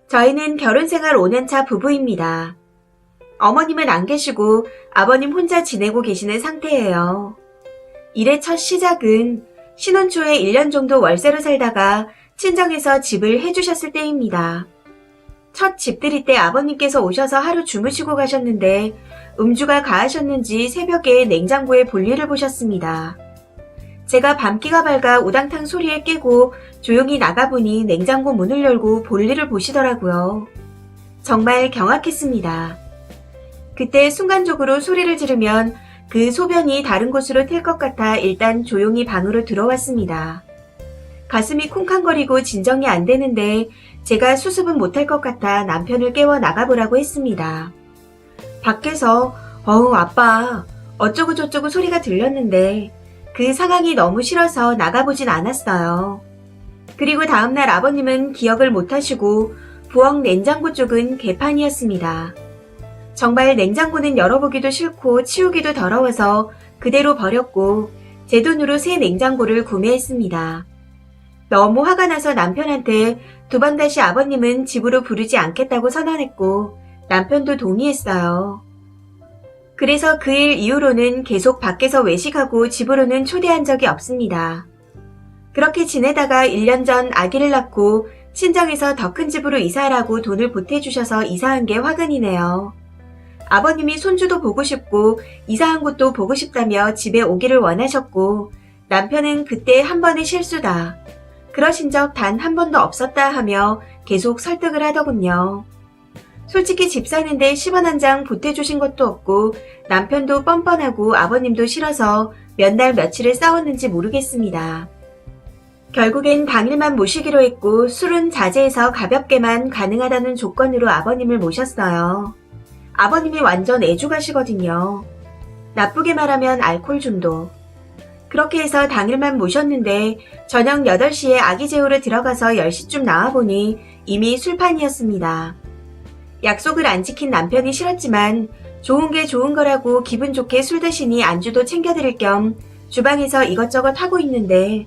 저희는 결혼생활 5년차 부부입니다. 어머님은 안 계시고 아버님 혼자 지내고 계시는 상태예요. 일의 첫 시작은 신혼 초에 1년 정도 월세로 살다가 친정에서 집을 해주셨을 때입니다. 첫 집들이 때 아버님께서 오셔서 하루 주무시고 가셨는데 음주가 가하셨는지 새벽에 냉장고에 볼일을 보셨습니다. 제가 밤기가 밝아 우당탕 소리에 깨고 조용히 나가보니 냉장고 문을 열고 볼일을 보시더라고요. 정말 경악했습니다. 그때 순간적으로 소리를 지르면 그 소변이 다른 곳으로 튈 것 같아 일단 조용히 방으로 들어왔습니다. 가슴이 쿵쾅거리고 진정이 안 되는데 제가 수습은 못할 것 같아 남편을 깨워 나가보라고 했습니다. 밖에서 아빠 어쩌고 저쩌고 소리가 들렸는데 그 상황이 너무 싫어서 나가보진 않았어요. 그리고 다음날 아버님은 기억을 못하시고 부엌 냉장고 쪽은 개판이었습니다. 정말 냉장고는 열어보기도 싫고 치우기도 더러워서 그대로 버렸고 제 돈으로 새 냉장고를 구매했습니다. 너무 화가 나서 남편한테 2번 다시 아버님은 집으로 부르지 않겠다고 선언했고 남편도 동의했어요. 그래서 그 일 이후로는 계속 밖에서 외식하고 집으로는 초대한 적이 없습니다. 그렇게 지내다가 1년 전 아기를 낳고 친정에서 더 큰 집으로 이사하라고 돈을 보태주셔서 이사한 게 화근이네요. 아버님이 손주도 보고 싶고 이사한 곳도 보고 싶다며 집에 오기를 원하셨고 남편은 그때 한 번의 실수다. 그러신 적 단 한 번도 없었다 하며 계속 설득을 하더군요. 솔직히 집 사는데 10원 한 장 보태주신 것도 없고 남편도 뻔뻔하고 아버님도 싫어서 몇 날 며칠을 싸웠는지 모르겠습니다. 결국엔 당일만 모시기로 했고 술은 자제해서 가볍게만 가능하다는 조건으로 아버님을 모셨어요. 아버님이 완전 애주가시거든요. 나쁘게 말하면 알코올 중독. 그렇게 해서 당일만 모셨는데 저녁 8시에 아기 재우러 들어가서 10시쯤 나와보니 이미 술판이었습니다. 약속을 안 지킨 남편이 싫었지만 좋은 게 좋은 거라고 기분 좋게 술 대신이 안주도 챙겨드릴 겸 주방에서 이것저것 하고 있는데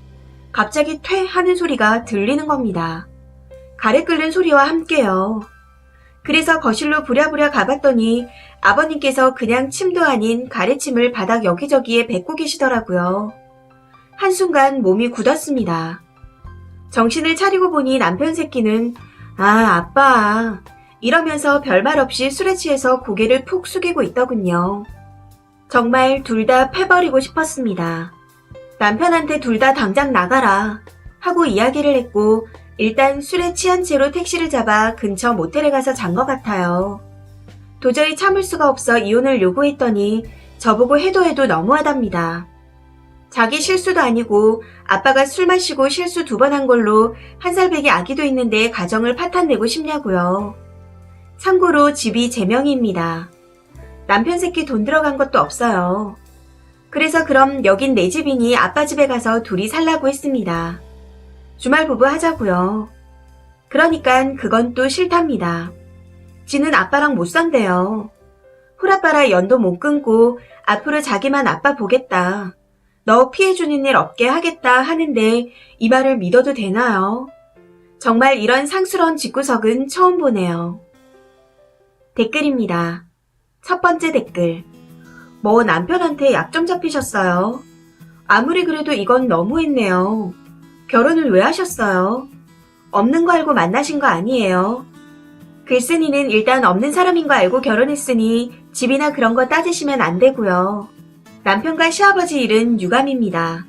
갑자기 퇴 하는 소리가 들리는 겁니다. 가래 끓는 소리와 함께요. 그래서 거실로 부랴부랴 가봤더니 아버님께서 그냥 침도 아닌 가래침을 바닥 여기저기에 뱉고 계시더라고요. 한순간 몸이 굳었습니다. 정신을 차리고 보니 남편 새끼는 아빠 이러면서 별말 없이 술에 취해서 고개를 푹 숙이고 있더군요. 정말 둘 다 패버리고 싶었습니다. 남편한테 둘 다 당장 나가라 하고 이야기를 했고 일단 술에 취한 채로 택시를 잡아 근처 모텔에 가서 잔 것 같아요. 도저히 참을 수가 없어 이혼을 요구했더니 저보고 해도 너무하답니다. 자기 실수도 아니고 아빠가 술 마시고 실수 2번 한 걸로 1살배기 아기도 있는데 가정을 파탄내고 싶냐고요. 참고로 집이 제 명의입니다. 남편 새끼 돈 들어간 것도 없어요. 그래서 그럼 여긴 내 집이니 아빠 집에 가서 둘이 살라고 했습니다. 주말 부부 하자고요. 그러니깐 그건 또 싫답니다. 지는 아빠랑 못 산대요. 홀아빠라 연도 못 끊고 앞으로 자기만 아빠 보겠다. 너 피해주는 일 없게 하겠다 하는데 이 말을 믿어도 되나요? 정말 이런 상스러운 집구석은 처음 보네요. 댓글입니다. 첫 번째 댓글. 뭐 남편한테 약점 잡히셨어요? 아무리 그래도 이건 너무했네요. 결혼을 왜 하셨어요? 없는 거 알고 만나신 거 아니에요? 글쓴이는 일단 없는 사람인 거 알고 결혼했으니 집이나 그런 거 따지시면 안 되고요. 남편과 시아버지 일은 유감입니다.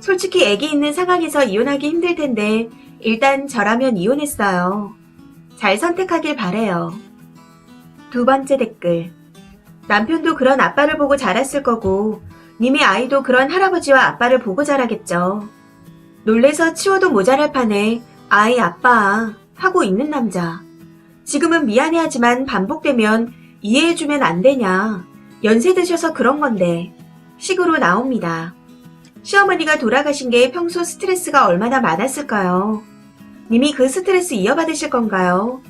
솔직히 애기 있는 상황에서 이혼하기 힘들 텐데 일단 저라면 이혼했어요. 잘 선택하길 바래요. 두 번째 댓글. 남편도 그런 아빠를 보고 자랐을 거고 님이 아이도 그런 할아버지와 아빠를 보고 자라겠죠. 놀래서 치워도 모자랄 판에 아이 아빠 하고 있는 남자. 지금은 미안해하지만 반복되면 이해해주면 안 되냐. 연세 드셔서 그런 건데 식으로 나옵니다. 시어머니가 돌아가신 게 평소 스트레스가 얼마나 많았을까요? 님이 그 스트레스 이어받으실 건가요?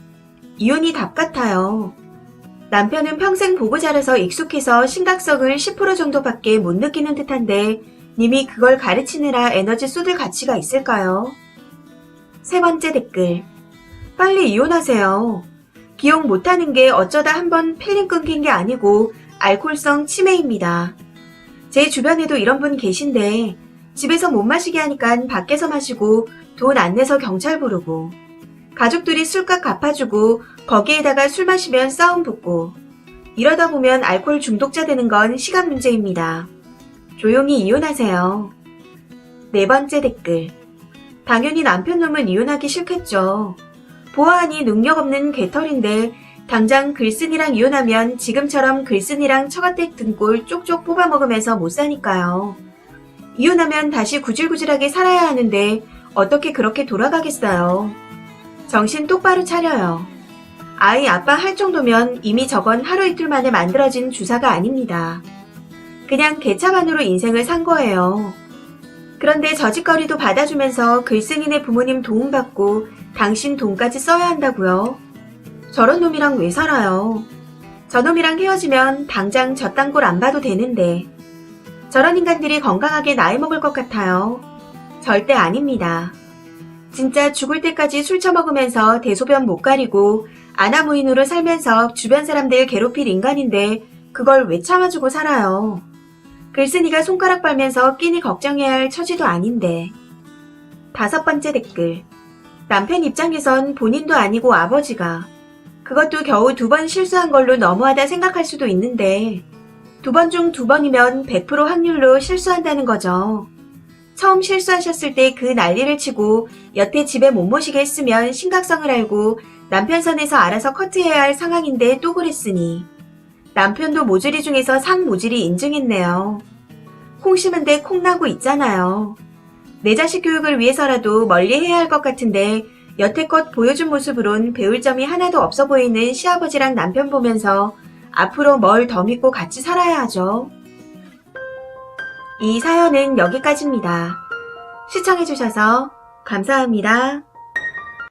이혼이 답 같아요. 남편은 평생 보고 자라서 익숙해서 심각성을 10% 정도밖에 못 느끼는 듯한데 님이 그걸 가르치느라 에너지 쏟을 가치가 있을까요? 세 번째 댓글. 빨리 이혼하세요. 기억 못하는 게 어쩌다 한번 필름 끊긴 게 아니고 알코올성 치매입니다. 제 주변에도 이런 분 계신데 집에서 못 마시게 하니까 밖에서 마시고 돈 안 내서 경찰 부르고 가족들이 술값 갚아주고 거기에다가 술 마시면 싸움 붙고 이러다 보면 알코올 중독자 되는 건 시간 문제입니다. 조용히 이혼하세요. 네 번째 댓글. 당연히 남편 놈은 이혼하기 싫겠죠. 보아하니 능력 없는 개털인데 당장 글쓴이랑 이혼하면 지금처럼 글쓴이랑 처갓댁 등골 쪽쪽 뽑아먹으면서 못 사니까요. 이혼하면 다시 구질구질하게 살아야 하는데 어떻게 그렇게 돌아가겠어요. 정신 똑바로 차려요. 아이 아빠 할 정도면 이미 저건 하루 이틀 만에 만들어진 주사가 아닙니다. 그냥 개차반으로 인생을 산 거예요. 그런데 저짓거리도 받아주면서 글쓴이네 부모님 도움받고 당신 돈까지 써야 한다고요? 저런 놈이랑 왜 살아요? 저놈이랑 헤어지면 당장 저딴 꼴 안 봐도 되는데 저런 인간들이 건강하게 나이 먹을 것 같아요. 절대 아닙니다. 진짜 죽을 때까지 술 처먹으면서 대소변 못 가리고 아나무인으로 살면서 주변 사람들 괴롭힐 인간인데 그걸 왜 참아주고 살아요? 글쓴이가 손가락 빨면서 끼니 걱정해야 할 처지도 아닌데. 다섯 번째 댓글. 남편 입장에선 본인도 아니고 아버지가 그것도 겨우 2번 실수한 걸로 너무하다 생각할 수도 있는데 2번 중 2번이면 100% 확률로 실수한다는 거죠. 처음 실수하셨을 때 그 난리를 치고 여태 집에 못 모시게 했으면 심각성을 알고 남편 선에서 알아서 커트해야 할 상황인데 또 그랬으니 남편도 모질이 중에서 상모질이 인증했네요. 콩 심은데 콩 나고 있잖아요. 내 자식 교육을 위해서라도 멀리 해야 할 것 같은데 여태껏 보여준 모습으론 배울 점이 하나도 없어 보이는 시아버지랑 남편 보면서 앞으로 뭘 더 믿고 같이 살아야 하죠. 이 사연은 여기까지입니다. 시청해주셔서 감사합니다.